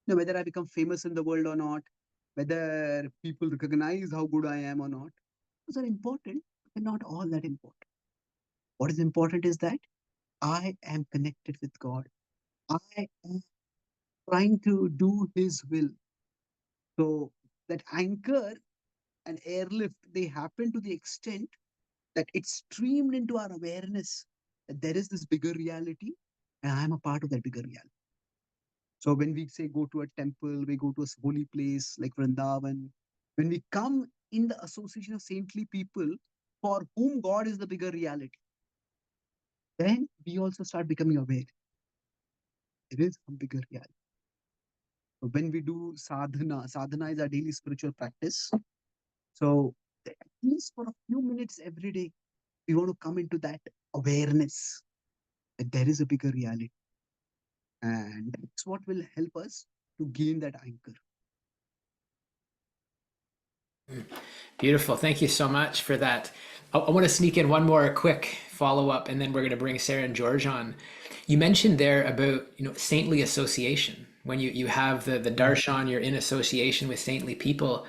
whether I become famous in the world or not, whether people recognize how good I am or not, those are important, but not all that important. What is important is that I am connected with God. I am trying to do His will. So that anchor and airlift, they happen to the extent that it streamed into our awareness that there is this bigger reality and I'm a part of that bigger reality. So when we say go to a temple, we go to a holy place like Vrindavan, when we come in the association of saintly people for whom God is the bigger reality, then we also start becoming aware. There is a bigger reality. So when we do sadhana, sadhana is our daily spiritual practice. So at least for a few minutes every day, we want to come into that awareness that there is a bigger reality. And that's what will help us to gain that anchor. Beautiful. Thank you so much for that. I want to sneak in one more quick follow up, and then we're going to bring Sarah and George on. You mentioned there about saintly association. When you have the darshan, you're in association with saintly people.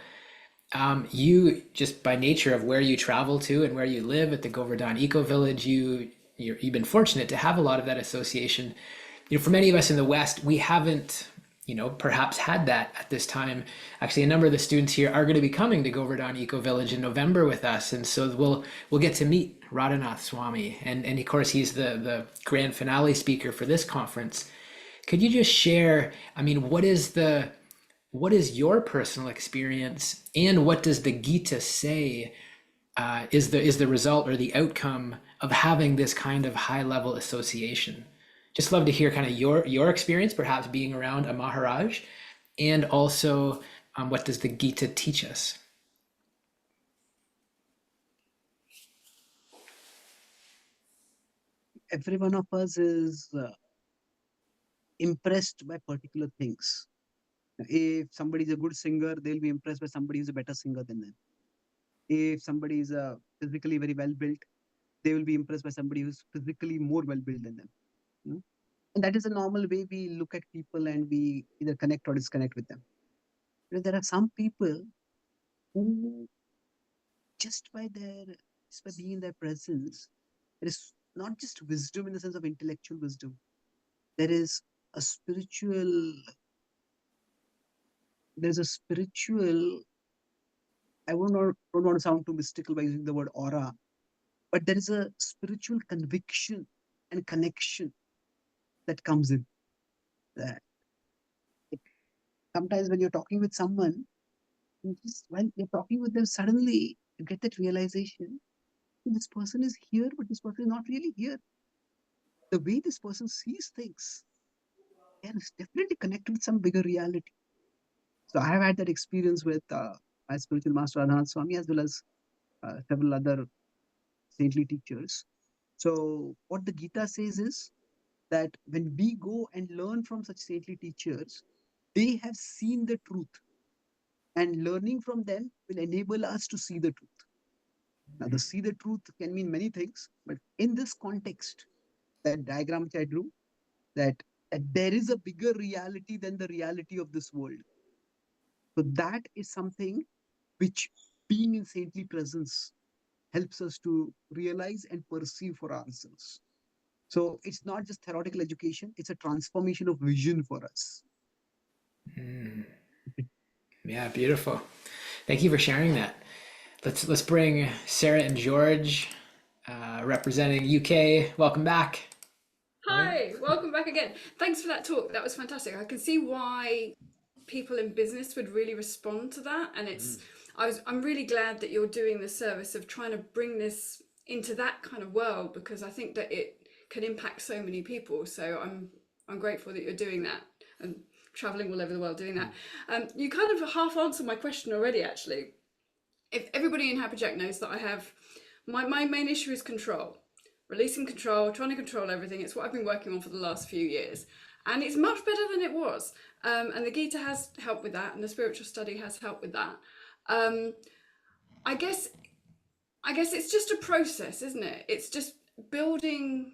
You just by nature of where you travel to and where you live at the Govardhan Eco Village, you've been fortunate to have a lot of that association. For many of us in the West, we haven't perhaps had that at this time. Actually, a number of the students here are going to be coming to Govardhan Eco Village in November with us, and so we'll get to meet Radhanath Swami, and of course he's the grand finale speaker for this conference. Could you just share? I mean, what is your personal experience, and what does the Gita say is the result or the outcome of having this kind of high level association? Just love to hear kind of your experience, perhaps being around a Maharaj, and also what does the Gita teach us? Every one of us is impressed by particular things. If somebody is a good singer, they'll be impressed by somebody who's a better singer than them. If somebody is physically very well built, they will be impressed by somebody who's physically more well built than them. You know? And that is a normal way we look at people and we either connect or disconnect with them. There are some people who just by their just by being in their presence, there is not just wisdom in the sense of intellectual wisdom. There is a spiritual, there's a spiritual, don't want to sound too mystical by using the word aura, but there is a spiritual conviction and connection that comes in. That sometimes when you're talking with someone, you just when you're talking with them, suddenly you get that realization this person is here, but this person is not really here. The way this person sees things, they are definitely connected with some bigger reality. So I have had that experience with my spiritual master Adhan Swami as well as several other saintly teachers. So what the Gita says is that when we go and learn from such saintly teachers, they have seen the truth, and learning from them will enable us to see the truth. Now, the see the truth can mean many things, but in this context, that diagram which I drew, that there is a bigger reality than the reality of this world. So that is something which being in saintly presence helps us to realize and perceive for ourselves. So it's not just theoretical education, it's a transformation of vision for us. Yeah, beautiful. Thank you for sharing that. Let's bring Sarah and George, representing UK. Welcome back. Hi, welcome back again. Thanks for that talk. That was fantastic. I can see why people in business would really respond to that, and I'm really glad that you're doing the service of trying to bring this into that kind of world, because I think that it can impact so many people. So I'm grateful that you're doing that and traveling all over the world doing that. You kind of half answered my question already, actually. If everybody in Happy Jack knows that I have my main issue is control, releasing control, trying to control everything. It's what I've been working on for the last few years, and it's much better than it was. And the Gita has helped with that, and the spiritual study has helped with that. I guess it's just a process, isn't it? It's just building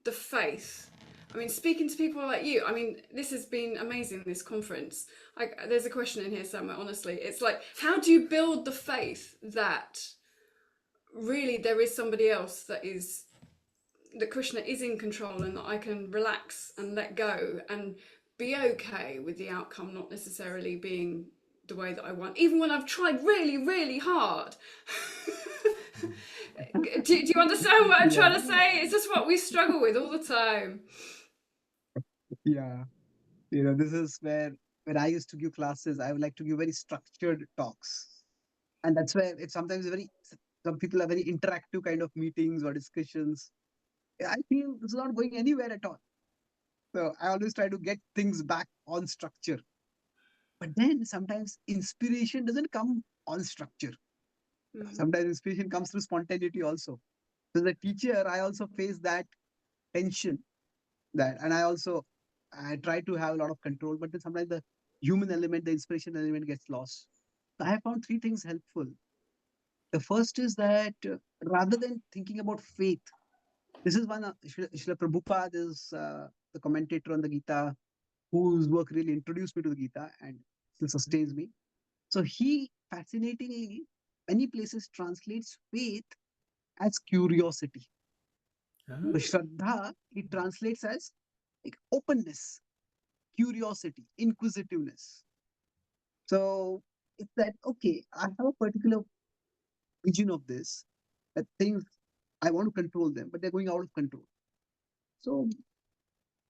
the faith. I mean, speaking to people like you, I mean, this has been amazing, this conference. There's a question in here somewhere, honestly. It's like, how do you build the faith that really there is somebody else that is that Krishna is in control and that I can relax and let go and be okay with the outcome not necessarily being the way that I want, even when I've tried really, really hard. Do you understand what I'm trying to say? It's just what we struggle with all the time. Yeah. You know, this is where when I used to give classes, I would like to give very structured talks. And that's where it's sometimes some people are very interactive kind of meetings or discussions. I feel this is not going anywhere at all. So I always try to get things back on structure. But then sometimes inspiration doesn't come on structure. Sometimes inspiration comes through spontaneity also. So as a teacher, I also face that tension and I try to have a lot of control, but then sometimes the human element, the inspiration element gets lost. So I have found three things helpful. The first is that rather than thinking about faith, this is one, Srila Prabhupada is the commentator on the Gita, whose work really introduced me to the Gita and still sustains me. So he fascinatingly, many places translates faith as curiosity. So Shraddha, he translates as like openness, curiosity, inquisitiveness. So it's that, okay, I have a particular vision of this, that things, I want to control them, but they're going out of control. So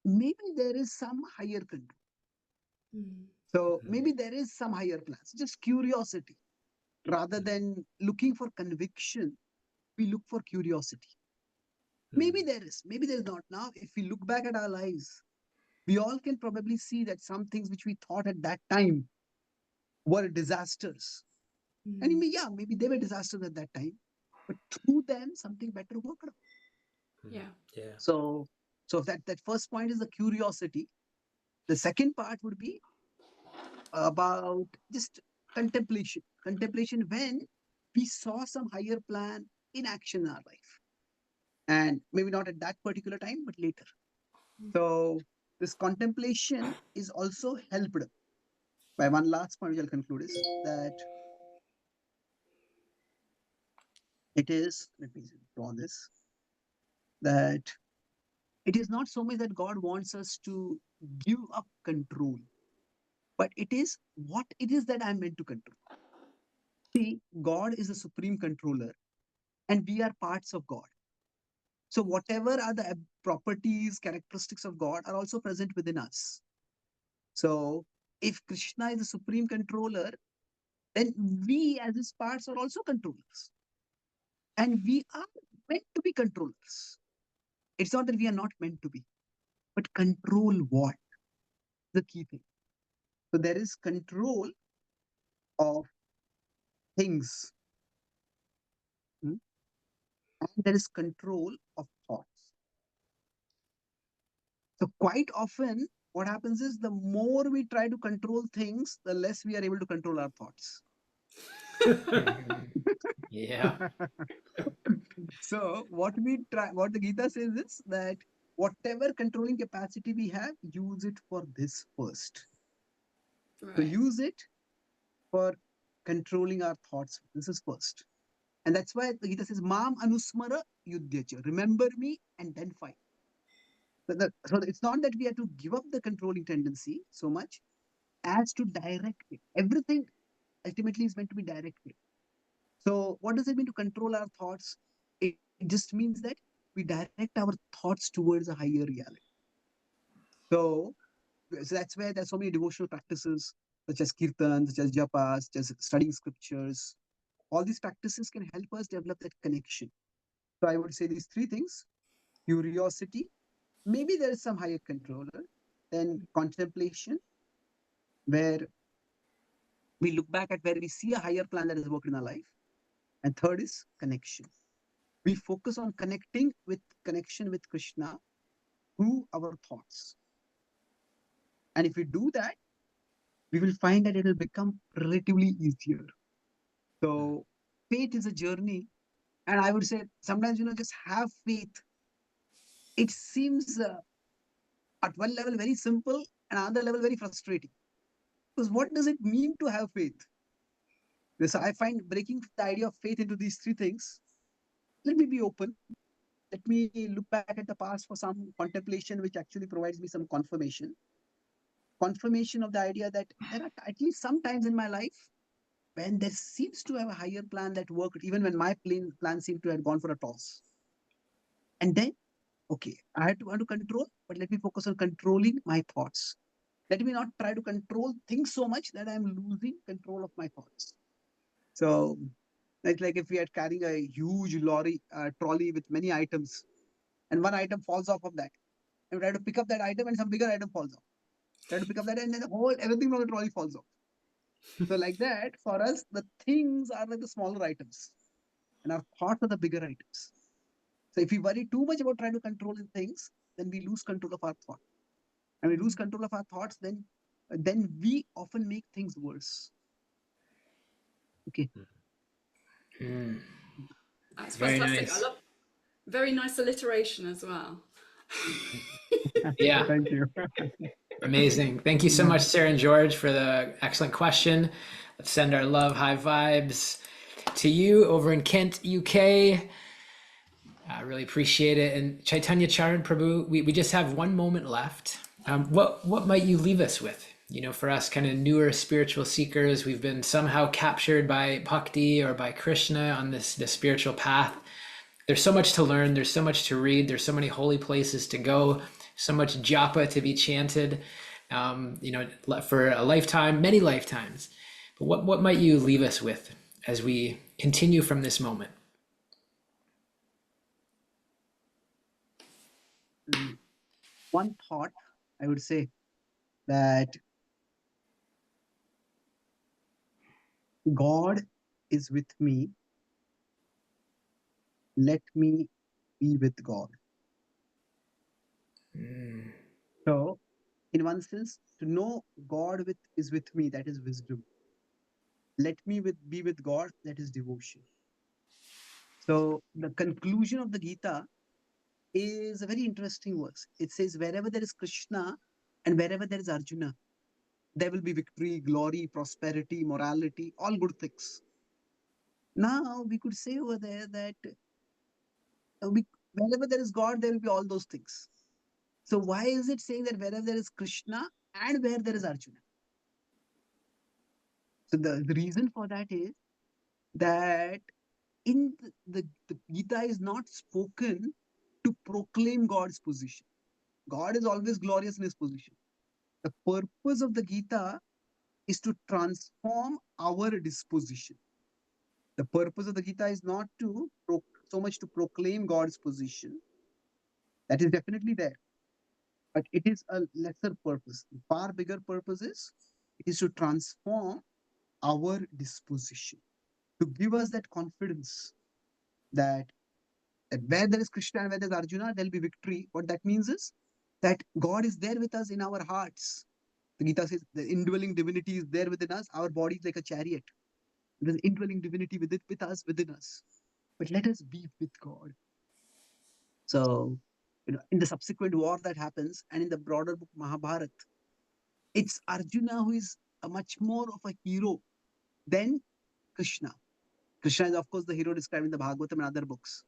maybe there is some higher control. So maybe there is some higher plans, just curiosity. Rather than looking for conviction, we look for curiosity. Maybe there is, maybe there's not. Now, if we look back at our lives, we all can probably see that some things which we thought at that time were disasters. And yeah, maybe they were disasters at that time, but through them, something better worked out. Yeah. So that first point is the curiosity. The second part would be about just contemplation. Contemplation when we saw some higher plan in action in our life. And maybe not at that particular time, but later. So this contemplation is also helped by one last point, which I'll conclude is that it is, let me draw this, that it is not so much that God wants us to give up control, but it is what it is that I'm meant to control. See, God is the supreme controller and we are parts of God. So whatever are the properties, characteristics of God are also present within us. So if Krishna is the supreme controller, then we as his parts are also controllers. And we are meant to be controllers. It's not that we are not meant to be, but control what? The key thing. So there is control of things, and there is control of thoughts. So quite often, what happens is the more we try to control things, the less we are able to control our thoughts. Yeah. So what the Gita says is that whatever controlling capacity we have, use it for this first. Right. So use it for controlling our thoughts. This is first. And that's why the Gita says, Mam Anusmara Yudhyacha. Remember me and then fight. So it's not that we have to give up the controlling tendency so much as to direct it. Everything ultimately is meant to be directed. So what does it mean to control our thoughts? It just means that we direct our thoughts towards a higher reality. So that's where there's so many devotional practices such as kirtan, such as japa, such as studying scriptures. All these practices can help us develop that connection. So I would say these three things: curiosity, maybe there is some higher controller, then contemplation, where we look back at where we see a higher plan that has worked in our life, and third is connection. We focus on connection with Krishna through our thoughts. And if we do that, we will find that it will become relatively easier. So faith is a journey. And I would say sometimes, just have faith. It seems at one level very simple and another level very frustrating. Because what does it mean to have faith? So I find breaking the idea of faith into these three things. Let me be open. let me look back at the past for some contemplation, which actually provides me some confirmation of the idea that there are at least some times in my life when there seems to have a higher plan that worked, even when my plan seemed to have gone for a toss. And then, okay, I had to want to control, but let me focus on controlling my thoughts. Let me not try to control things so much that I'm losing control of my thoughts. So it's like if we are carrying a huge trolley with many items, and one item falls off of that, and we try to pick up that item, and some bigger item falls off. Try to pick up that, and then everything from the trolley falls off. So like that, for us, the things are like the smaller items, and our thoughts are the bigger items. So if we worry too much about trying to control the things, then we lose control of our thought. And we lose control of our thoughts, then we often make things worse. Okay. That's Very fantastic. nice. I love very nice alliteration as well. Yeah. Thank you. Amazing. Thank you so much, Sarah and George, for the excellent question. Let's send our love, high vibes to you over in Kent, UK. I really appreciate it. And Chaitanya Charan Prabhu, we just have one moment left. What might you leave us with? You know, for us kind of newer spiritual seekers, we've been somehow captured by Bhakti or by Krishna on this spiritual path. There's so much to learn. There's so much to read. There's so many holy places to go. So much japa to be chanted, you know, for a lifetime, many lifetimes. But what might you leave us with as we continue from this moment? One thought, I would say that God is with me. Let me be with God. So, in one sense, to know God is with me, that is wisdom. Let me be with God, that is devotion. So, the conclusion of the Gita is a very interesting verse. It says, wherever there is Krishna and wherever there is Arjuna, there will be victory, glory, prosperity, morality, all good things. Now, we could say over there that wherever there is God, there will be all those things. So why is it saying that wherever there is Krishna and where there is Arjuna? So the reason for that is that in the Gita is not spoken to proclaim God's position. God is always glorious in his position. The purpose of the Gita is to transform our disposition. The purpose of the Gita is not to so much to proclaim God's position. That is definitely there. But it is a lesser purpose. The far bigger purpose is it is to transform our disposition, to give us that confidence that where there is Krishna and where there is Arjuna, there will be victory. What that means is that God is there with us in our hearts. The Gita says the indwelling divinity is there within us. Our body is like a chariot. There's indwelling divinity with us, within us. But let us be with God. So, in the subsequent war that happens, and in the broader book Mahabharata, it's Arjuna who is a much more of a hero than Krishna. Krishna is, of course, the hero described in the Bhagavatam and other books.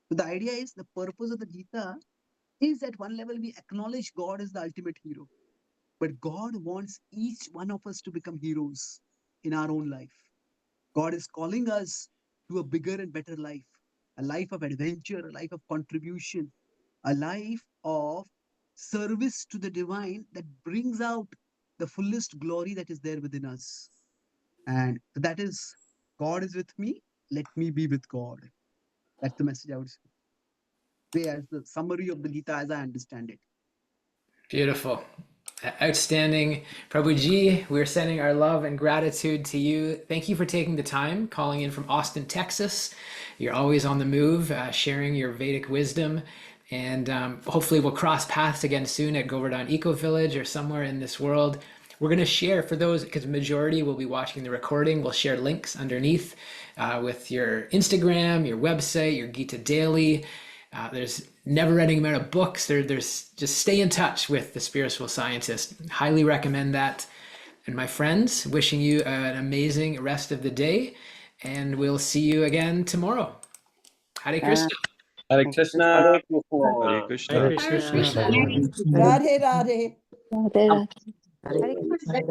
So the idea is the purpose of the Gita is at one level we acknowledge God as the ultimate hero. But God wants each one of us to become heroes in our own life. God is calling us to a bigger and better life, a life of adventure, a life of contribution, a life of service to the divine that brings out the fullest glory that is there within us. And that is, God is with me, let me be with God. That's the message I would say as the summary of the Gita as I understand it. Beautiful. Outstanding. Prabhuji, we're sending our love and gratitude to you. Thank you for taking the time, calling in from Austin, Texas. You're always on the move, sharing your Vedic wisdom. And hopefully we'll cross paths again soon at Govardhan Eco Village or somewhere in this world. We're going to share for those, because majority will be watching the recording. We'll share links underneath with your Instagram, your website, your Gita Daily. There's never-ending amount of books. There's just stay in touch with the Spiritual Scientist. Highly recommend that. And my friends, wishing you an amazing rest of the day, and we'll see you again tomorrow. Hare Krishna. Hare Krishna. Hare Hare Krishna. Krishna. Hare Hare Krishna. Krishna. Radhe Radhe. Radhe Radhe. Hare Krishna.